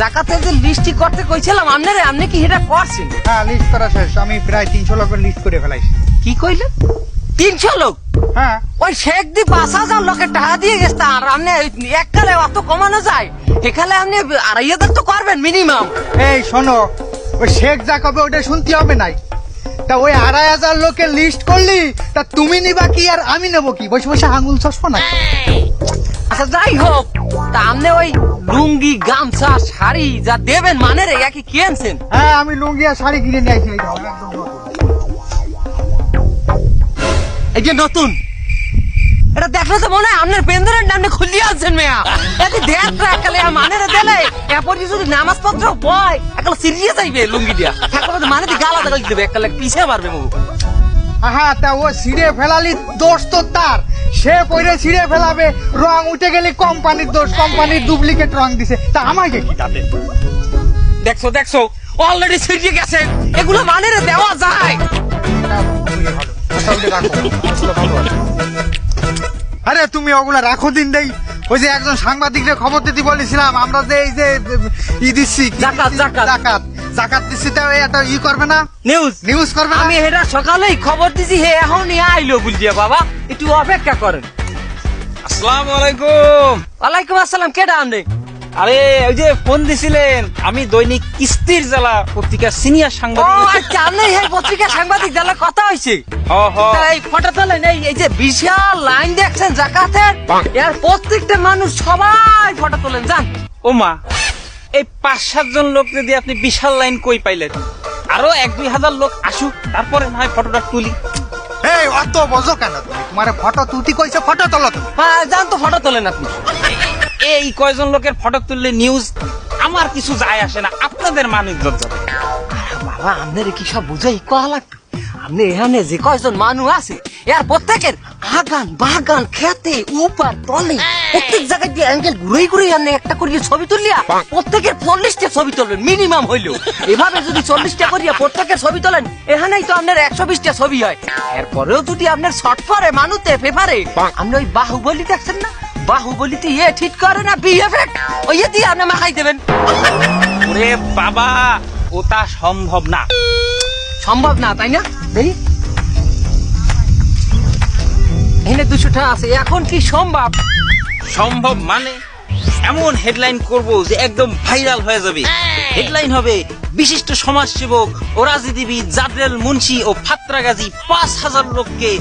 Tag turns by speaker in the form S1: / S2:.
S1: জাকাতের যে লিস্টটি করতে কইছিলাম আপনি কি এটা করছেন?
S2: হ্যাঁ, লিস্ট করা শেষ। আমি প্রায় 300 লোকের লিস্ট করে ফেলাইছি।
S1: কি কইলেন? 300 লোক?
S2: হ্যাঁ,
S1: ওই শেখ দি 5,000 লোকের টাকা দিয়ে গেছে, আর আপনি এককালে অত কমানো যায়? এখানে আপনি 2,500 তো করবেন মিনিমাম।
S2: এই শোনো, ওই শেখ যা কবে ওটা শুনতে হবে নাই। তা ওই 2,500 লোকের লিস্ট করলি, তা তুমি নিবা কি আর আমি নেবো কি? বসে বসে আঙুল চষবো না?
S1: আচ্ছা যাই হোক, তা আপনি ওই লুঙ্গি গামছা শাড়ি যা দেবেন মানে রে কি কিনছেন?
S2: হ্যাঁ, আমি লুঙ্গি আর শাড়ি কিনে নিয়ে আসি। এই দাও, একদম নতুন।
S1: এই যে নতুন, এটা দেখলে তো মনে হয় আপনার পেন্দরের নামে খুলিয়ে আছেন মেয়া। এতে দেখ একালে মানে রে দিলে এরপর যদি নামাজ পত্র বয় একালে সিরিয়াস আইবে লুঙ্গি দিয়া ঠাকুর মানে দি গালা দাগাল দিবে একালে পিছে মারবে মুখ।
S2: হ্যাঁ, তা ও ছিঁড়ে ফেলালি দোষ তো তার। সে পরে ছিঁড়ে ফেলাবে, রং উঠে গেলে কোম্পানির দোষ, কোম্পানির ডুপ্লিকেট রং দিছে। তা আমাকে কি তাতে?
S1: দেখছো অলরেডি সিরিয়ে গেছে, এগুলো মানে রে দেওয়া যায়।
S2: আরে তুমি ওগুলা রাখো দিন দেই। ওই যে একজন সাংবাদিকরে খবর দিতে বলেছিলাম, আমরা যে এই যে দিচ্ছি জাকাত দিচ্ছি, তা এটা করবে না, নিউজ করবে না?
S1: আমি এটা সকালেই খবর দিছি, হে এখনই আইলো বুঝলিয়া বাবা, একটু অপেক্ষা করেন।
S3: আসসালামু আলাইকুম।
S1: ওয়ালাইকুম আসসালাম। কেডা আনবে?
S3: আরে ওই যে ফোন দিছিলেন, আমি দৈনিক কিস্তির জেলা পত্রিকার সিনিয়র
S1: ও
S3: সাংবাদিক।
S1: আচ্ছা, আপনি এই পত্রিকা সাংবাদিক যারা কথা হয়েছে।
S3: হ
S1: এই ফটো তোলেন, এই যে বিশাল লাইন দেখছেন জাকাতের, এর প্রত্যেকটা মানুষ সবাই ফটো তোলেন যান।
S3: ও মা, এই 5-7 জন লোক যদি আপনি বিশাল লাইন কই পাইলেন? আরো 1-2 হাজার লোক আসুক, তারপরে না হয় ফটোটা তুলি।
S2: এই অত বোঝো কেন তুমি? তোমার ফটো তুলতে কইছে, ফটো তোলো তুমি।
S1: যান তো ফটো তোলেন আপনি।
S3: এই কয়জন লোকের ফটো তুললে নিউজ আমার কিছু যায় আসে না, আপনাদের মানুষ যাবে।
S1: বাবা আপনার কি সব বুঝাই কয়া লাগবে? আপনি এখানে যে কয়জন মানুষ আছে এর প্রত্যেকের আগান বাগান খেতে উপর তলে প্রত্যেক জায়গায় দিয়ে অ্যাঙ্গেল ঘুরে আপনি একটা করিয়ে ছবি তুলিয়া প্রত্যেকের 40টা ছবি তুলবেন মিনিমাম হইলেও। এভাবে যদি 40টা করিয়া প্রত্যেকের ছবি তোলেন, এখানেই তো আপনার 120টা ছবি হয়। এরপরেও যদি আপনার শর্ট পরে মানুষে পেপারে আপনি ওই বাহুবলী দেখছেন না, বাহুবলীতে ঠিক করে না বিএফএক, ওই দিয়ে আপনি মাখাই দেবেন।
S3: ওরে বাবা, ওটা সম্ভব না।
S1: সম্ভব না তাই না? দেখি এখানে 200 টাকা আছে, এখন কি সম্ভব?
S3: সম্ভব মানে এমন হেডলাইন করব যে একদম ভাইরাল হয়ে যাবে। হেডলাইন হবে, বিশিষ্ট সমাজসেবক ও রাজনীতিবিদ জাদরেল মুন্সি ও ফাত্রা গাজী 5,000 লোককে